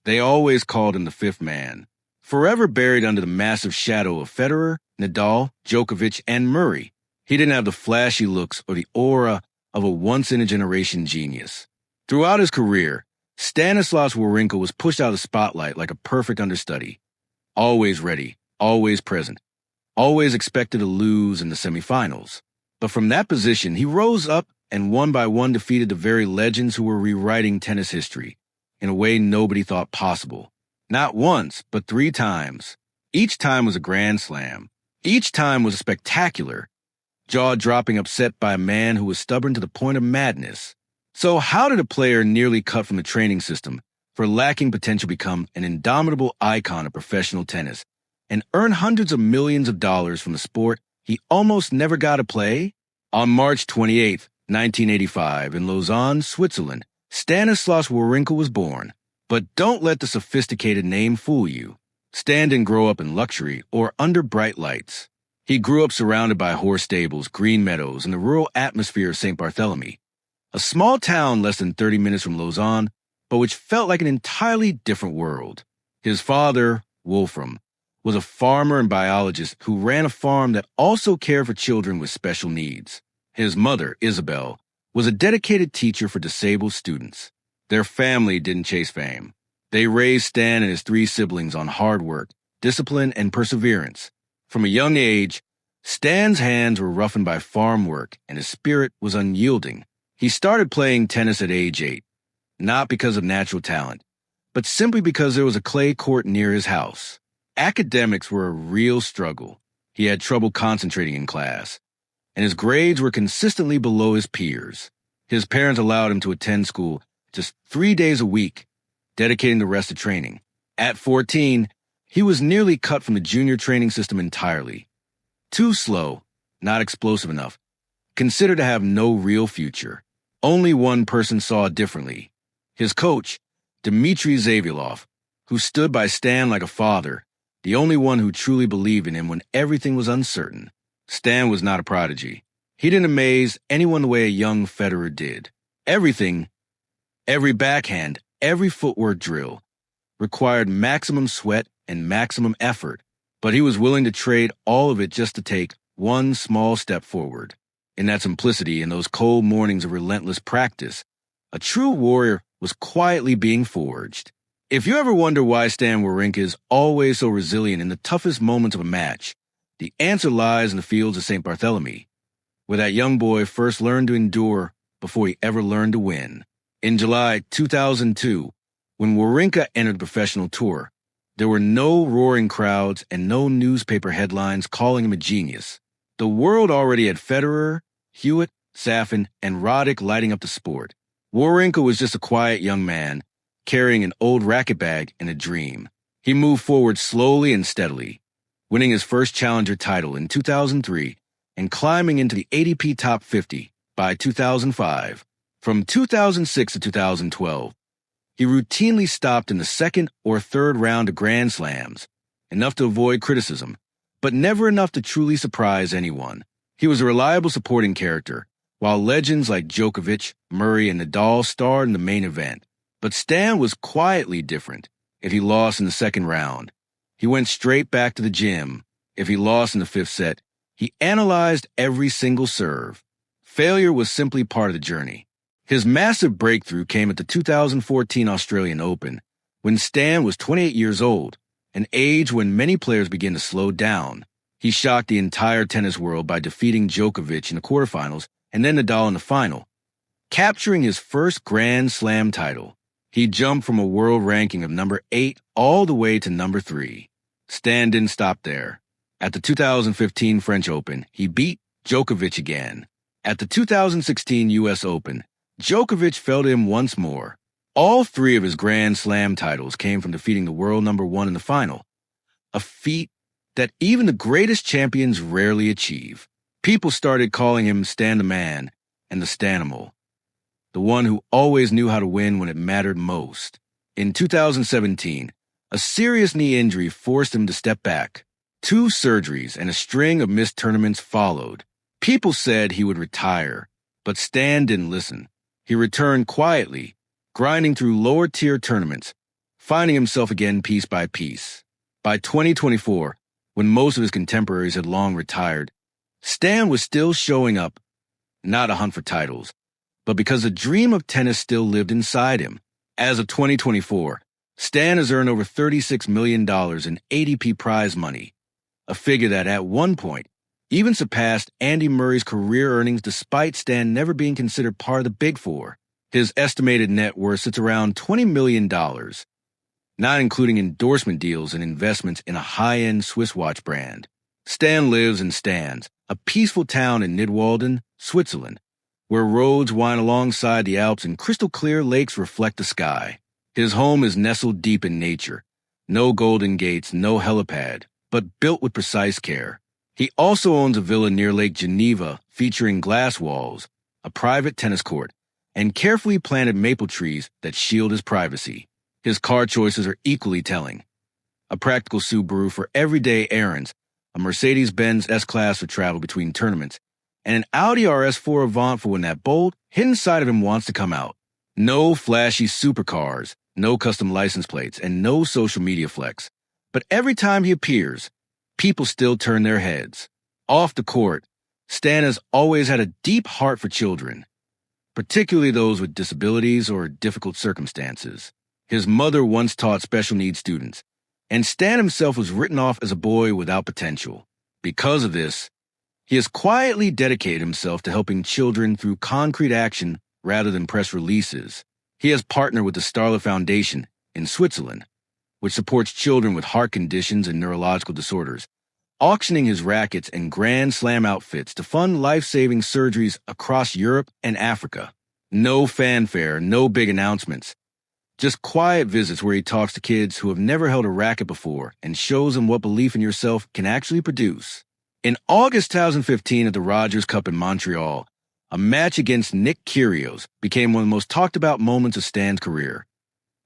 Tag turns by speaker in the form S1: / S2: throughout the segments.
S1: They always called him the fifth man, forever buried under the massive shadow of Federer, Nadal, Djokovic, and Murray. He didn't have the flashy looks or the aura of a once-in-a-generation genius. Throughout his career, Stanislas Wawrinka was pushed out of the spotlight like a perfect understudy. Always ready, always present, always expected to lose in the semifinals. But from that position, he rose up and one by one defeated the very legends who were rewriting tennis history in a way nobody thought possible. Not once, but 3 times. Each time was a grand slam. Each time was spectacular, jaw-dropping upset by a man who was stubborn to the point of madness. So how did a player nearly cut from the training system for lacking potential become an indomitable icon of professional tennis and earn hundreds of millions of dollars from a sport he almost never got to play? On March 28, 1985, in Lausanne, Switzerland, Stanislas Wawrinka was born. But don't let the sophisticated name fool you. Stan didn't grow up in luxury or under bright lights. He grew up surrounded by horse stables, green meadows, and the rural atmosphere of St. Barthélemy, a small town less than 30 minutes from Lausanne, but which felt like an entirely different world. His father, Wolfram, was a farmer and biologist who ran a farm that also cared for children with special needs. His mother, Isabel, was a dedicated teacher for disabled students. Their family didn't chase fame. They raised Stan and his 3 siblings on hard work, discipline, and perseverance. From a young age, Stan's hands were roughened by farm work and his spirit was unyielding. He started playing tennis at age 8, not because of natural talent, but simply because there was a clay court near his house. Academics were a real struggle. He had trouble concentrating in class, and his grades were consistently below his peers. His parents allowed him to attend school just 3 days a week, dedicating the rest to training. At 14, he was nearly cut from the junior training system entirely. Too slow, not explosive enough, considered to have no real future. Only one person saw it differently. His coach, Dmitry Zavilov, who stood by Stan like a father, the only one who truly believed in him when everything was uncertain. Stan was not a prodigy. He didn't amaze anyone the way a young Federer did. Everything, every backhand, every footwork drill, required maximum sweat and maximum effort, but he was willing to trade all of it just to take one small step forward. In that simplicity, in those cold mornings of relentless practice, a true warrior was quietly being forged. If you ever wonder why Stan Wawrinka is always so resilient in the toughest moments of a match, the answer lies in the fields of St. Barthélemy, where that young boy first learned to endure before he ever learned to win. In July 2002, when Wawrinka entered the professional tour, there were no roaring crowds and no newspaper headlines calling him a genius. The world already had Federer, Hewitt, Safin, and Roddick lighting up the sport. Wawrinka was just a quiet young man, carrying an old racket bag and a dream. He moved forward slowly and steadily, winning his first challenger title in 2003 and climbing into the ATP Top 50 by 2005. From 2006 to 2012, he routinely stopped in the second or third round of Grand Slams, enough to avoid criticism, but never enough to truly surprise anyone. He was a reliable supporting character, while legends like Djokovic, Murray, and Nadal starred in the main event. But Stan was quietly different. If he lost in the second round, he went straight back to the gym. If he lost in the 5th set, he analyzed every single serve. Failure was simply part of the journey. His massive breakthrough came at the 2014 Australian Open, when Stan was 28 years old, an age when many players begin to slow down. He shocked the entire tennis world by defeating Djokovic in the quarterfinals and then Nadal in the final, capturing his first Grand Slam title. He jumped from a world ranking of number 8 all the way to number 3. Stan didn't stop there. At the 2015 French Open, he beat Djokovic again. At the 2016 U.S. Open, Djokovic fell to him once more. All 3 of his Grand Slam titles came from defeating the world number 1 in the final, a feat that even the greatest champions rarely achieve. People started calling him Stan the Man and the Stanimal, the one who always knew how to win when it mattered most. In 2017, a serious knee injury forced him to step back. 2 surgeries and a string of missed tournaments followed. People said he would retire, but Stan didn't listen. He returned quietly, grinding through lower-tier tournaments, finding himself again piece by piece. By 2024, when most of his contemporaries had long retired, Stan was still showing up, not a hunt for titles, but because the dream of tennis still lived inside him. As of 2024, Stan has earned over $36 million in ADP prize money, a figure that at one point even surpassed Andy Murray's career earnings despite Stan never being considered part of the Big Four. His estimated net worth sits around $20 million, not including endorsement deals and investments in a high-end Swiss watch brand. Stan lives in Stans, a peaceful town in Nidwalden, Switzerland, where roads wind alongside the Alps and crystal-clear lakes reflect the sky. His home is nestled deep in nature. No golden gates, no helipad, but built with precise care. He also owns a villa near Lake Geneva featuring glass walls, a private tennis court, and carefully planted maple trees that shield his privacy. His car choices are equally telling. A practical Subaru for everyday errands, a Mercedes-Benz S-Class for travel between tournaments, and an Audi RS4 Avant for when that bold, hidden side of him wants to come out. No flashy supercars, no custom license plates, and no social media flex. But every time he appears, people still turn their heads. Off the court, Stan has always had a deep heart for children, particularly those with disabilities or difficult circumstances. His mother once taught special needs students, and Stan himself was written off as a boy without potential. Because of this, he has quietly dedicated himself to helping children through concrete action rather than press releases. He has partnered with the Starla Foundation in Switzerland, which supports children with heart conditions and neurological disorders, auctioning his rackets and Grand Slam outfits to fund life-saving surgeries across Europe and Africa. No fanfare, no big announcements. Just quiet visits where he talks to kids who have never held a racket before and shows them what belief in yourself can actually produce. In August 2015 at the Rogers Cup in Montreal, a match against Nick Kyrgios became one of the most talked about moments of Stan's career.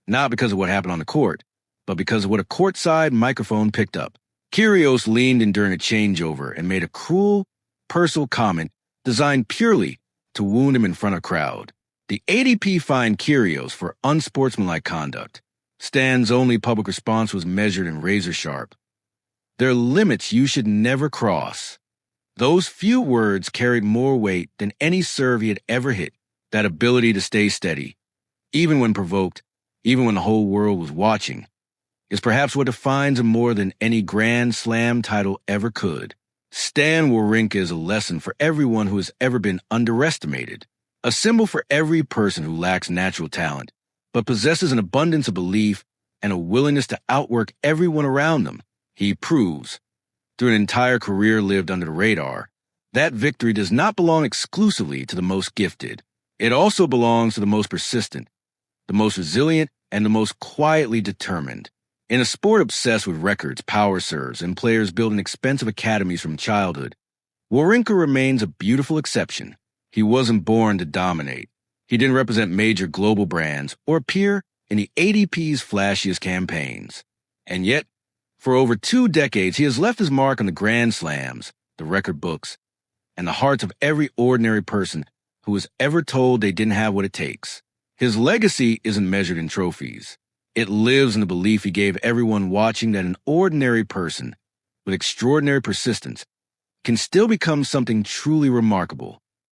S1: Not because of what happened on the court, but because of what a courtside microphone picked up. Kyrgios leaned in during a changeover and made a cruel, personal comment designed purely to wound him in front of a crowd. The ADP fined Kyrgios for unsportsmanlike conduct. Stan's only public response was measured and razor-sharp. There are limits you should never cross. Those few words carried more weight than any serve he had ever hit. That ability to stay steady, even when provoked, even when the whole world was watching, is perhaps what defines him more than any Grand Slam title ever could. Stan Wawrinka is a lesson for everyone who has ever been underestimated, a symbol for every person who lacks natural talent, but possesses an abundance of belief and a willingness to outwork everyone around them. He proves, through an entire career lived under the radar, that victory does not belong exclusively to the most gifted. It also belongs to the most persistent, the most resilient, and the most quietly determined. In a sport obsessed with records, power serves, and players building expensive academies from childhood, Wawrinka remains a beautiful exception. He wasn't born to dominate. He didn't represent major global brands or appear in the ADP's flashiest campaigns. And yet, for over 2 decades, he has left his mark on the Grand Slams, the record books, and the hearts of every ordinary person who was ever told they didn't have what it takes. His legacy isn't measured in trophies. It lives in the belief he gave everyone watching that an ordinary person with extraordinary persistence can still become something truly remarkable.